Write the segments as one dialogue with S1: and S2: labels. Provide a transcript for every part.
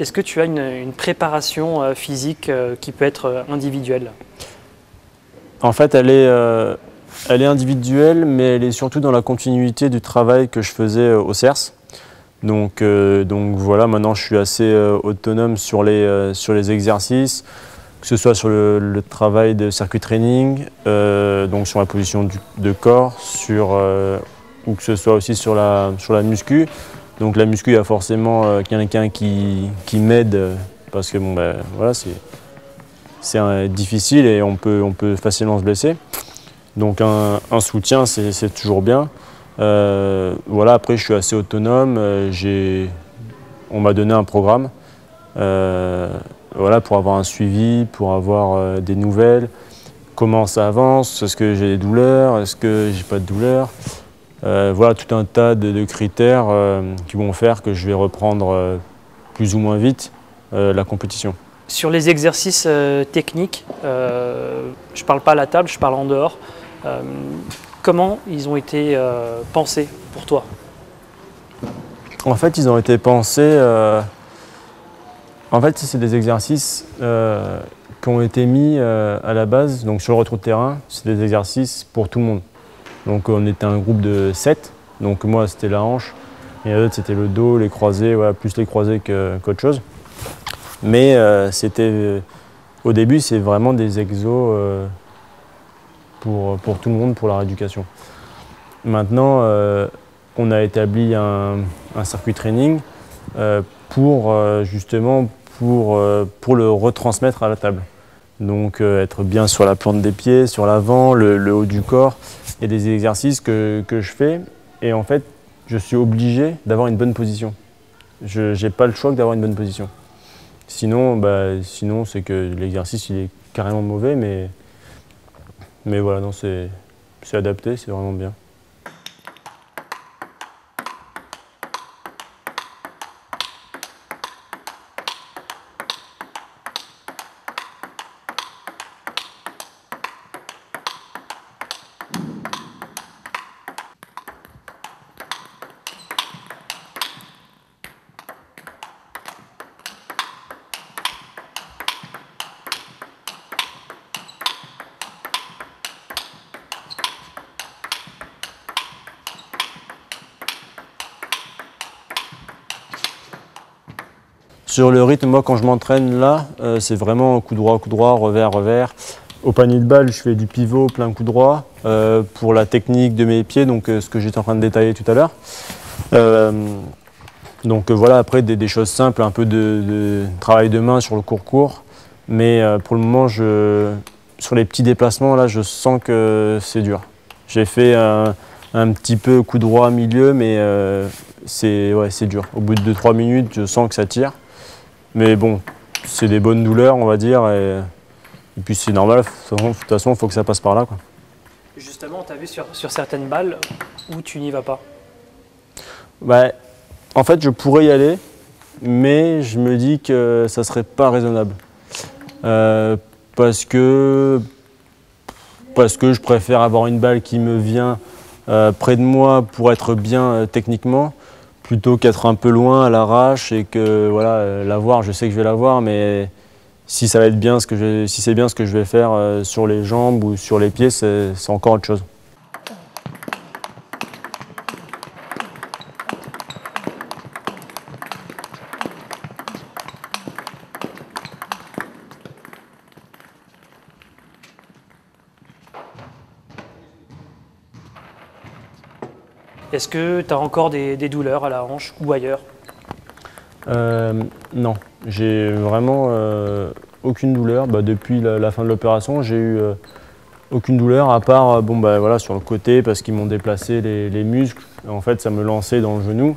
S1: Est-ce que tu as une préparation physique qui peut être individuelle?
S2: En fait, elle est individuelle, mais elle est surtout dans la continuité du travail que je faisais au CERS. Donc voilà, maintenant je suis assez autonome sur les exercices, que ce soit sur le travail de circuit training, donc sur la position de corps, ou que ce soit aussi sur la muscu. Donc la muscu, il y a forcément quelqu'un qui m'aide parce que bon, ben, voilà, c'est difficile et on peut facilement se blesser. Donc un soutien, c'est toujours bien. Voilà, après je suis assez autonome, on m'a donné un programme voilà, pour avoir un suivi, pour avoir des nouvelles, comment ça avance, est-ce que j'ai des douleurs, est-ce que j'ai pas de douleurs. Voilà, tout un tas de critères qui vont faire que je vais reprendre plus ou moins vite la compétition.
S1: Sur les exercices techniques, je ne parle pas à la table, je parle en dehors. Comment ils ont été pensés pour toi?
S2: En fait, ils ont été pensés. En fait, c'est des exercices qui ont été mis à la base, donc sur le rétro de terrain, c'est des exercices pour tout le monde. Donc on était un groupe de 7, donc moi c'était la hanche, et l'autre c'était le dos, les croisés, voilà, plus les croisés qu'autre chose. Mais au début, c'est vraiment des exos pour tout le monde, pour la rééducation. Maintenant, on a établi un circuit training justement pour le retransmettre à la table. Donc être bien sur la plante des pieds, sur l'avant, le haut du corps. Il y a des exercices que je fais et en fait, je suis obligé d'avoir une bonne position. Je n'ai pas le choix que d'avoir une bonne position. Sinon, c'est que l'exercice il est carrément mauvais, mais voilà, non, c'est adapté, c'est vraiment bien. Sur le rythme, moi quand je m'entraîne là, c'est vraiment coup droit, revers, revers. Au panier de balle, je fais du pivot, plein coup droit. Pour la technique de mes pieds, donc ce que j'étais en train de détailler tout à l'heure. Voilà, après des choses simples, un peu de travail de main sur le court. Mais pour le moment, sur les petits déplacements, là, je sens que c'est dur. J'ai fait un petit peu coup droit milieu, mais c'est dur. Au bout de 2-3 minutes, je sens que ça tire. Mais bon, c'est des bonnes douleurs, on va dire, et puis c'est normal, de toute façon, il faut que ça passe par là, quoi.
S1: Justement, tu as vu sur certaines balles où tu n'y vas pas?
S2: Bah, en fait, je pourrais y aller, mais je me dis que ça serait pas raisonnable. Parce que je préfère avoir une balle qui me vient près de moi pour être bien techniquement, plutôt qu'être un peu loin à l'arrache et que voilà, la voir, je sais que je vais la voir, mais si ça va être bien si c'est bien ce que je vais faire sur les jambes ou sur les pieds, c'est encore autre chose.
S1: Est-ce que tu as encore des douleurs à la hanche ou ailleurs?
S2: Non, j'ai vraiment aucune douleur. Depuis la fin de l'opération, j'ai eu aucune douleur à part voilà, sur le côté parce qu'ils m'ont déplacé les muscles. En fait, ça me lançait dans le genou.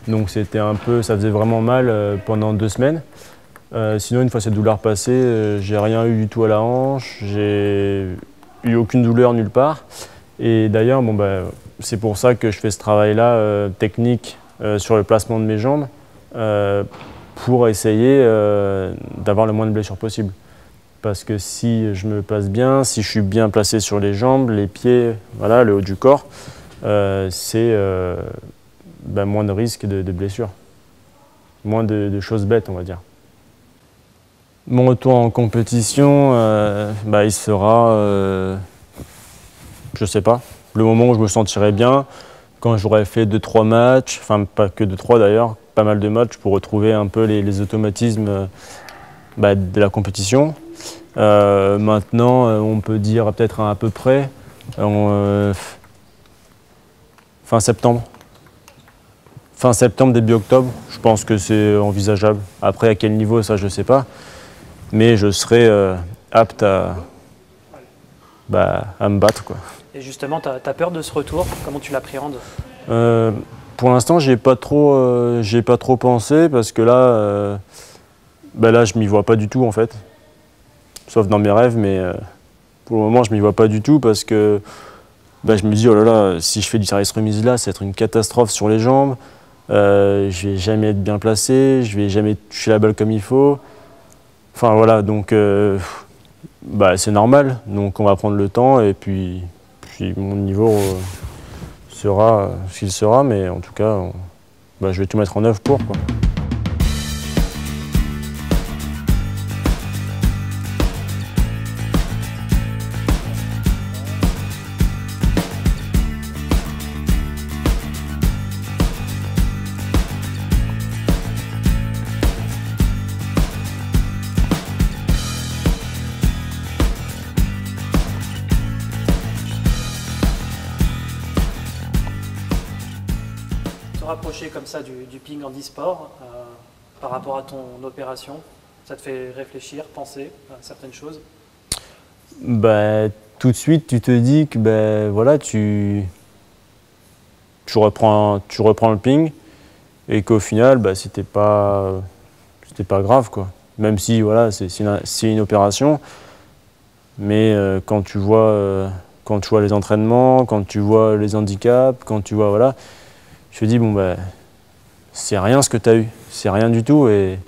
S2: Donc ça faisait vraiment mal pendant 2 semaines. Sinon, une fois cette douleur passée, j'ai rien eu du tout à la hanche. J'ai eu aucune douleur nulle part. Et d'ailleurs, c'est pour ça que je fais ce travail-là technique sur le placement de mes jambes pour essayer d'avoir le moins de blessures possible. Parce que si je me place bien, si je suis bien placé sur les jambes, les pieds, voilà, le haut du corps, c'est moins de risque de blessure. moins de choses bêtes, on va dire. Mon retour en compétition, il sera, je sais pas, le moment où je me sentirai bien, quand j'aurai fait 2-3 matchs, enfin pas que 2-3 d'ailleurs, pas mal de matchs pour retrouver un peu les automatismes de la compétition. Maintenant, on peut dire peut-être à peu près fin septembre. Fin septembre, début octobre, je pense que c'est envisageable. Après, à quel niveau, ça, je ne sais pas. Mais je serai apte à me battre, quoi.
S1: Et justement, tu as peur de ce retour? Comment tu l'appréhendes?
S2: Pour l'instant, j'ai pas trop pensé parce que là, là je m'y vois pas du tout en fait. Sauf dans mes rêves, mais pour le moment, je m'y vois pas du tout parce que je me dis, oh là là, si je fais du service remise là, ça va être une catastrophe sur les jambes. Je vais jamais être bien placé, je vais jamais toucher la balle comme il faut. Enfin voilà, donc c'est normal. Donc on va prendre le temps et puis mon niveau sera ce qu'il sera, mais en tout cas, je vais tout mettre en œuvre pour, quoi.
S1: Rapprocher comme ça du ping handisport par rapport à ton opération, ça te fait réfléchir, penser à certaines choses?
S2: Tout de suite, tu te dis que voilà, tu reprends le ping et qu'au final, c'était pas grave, quoi. Même si voilà, c'est une opération, mais quand tu vois les entraînements, quand tu vois les handicaps, quand tu vois voilà. Je me dis, c'est rien ce que tu as eu, c'est rien du tout. Et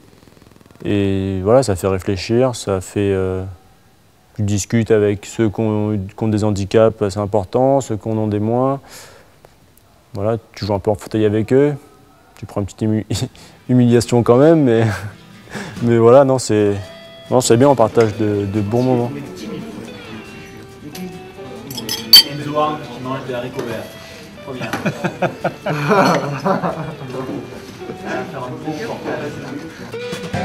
S2: voilà, ça fait réfléchir, ça fait. Tu discutes avec ceux qui ont des handicaps assez importants, ceux qui en ont des moins. Voilà, tu joues un peu en fauteuil avec eux, tu prends une petite humiliation quand même, mais voilà, non, c'est bien, on partage de bons moments.
S3: Enzo qui mange des haricots verts. Trop bien. Faire un beau portage.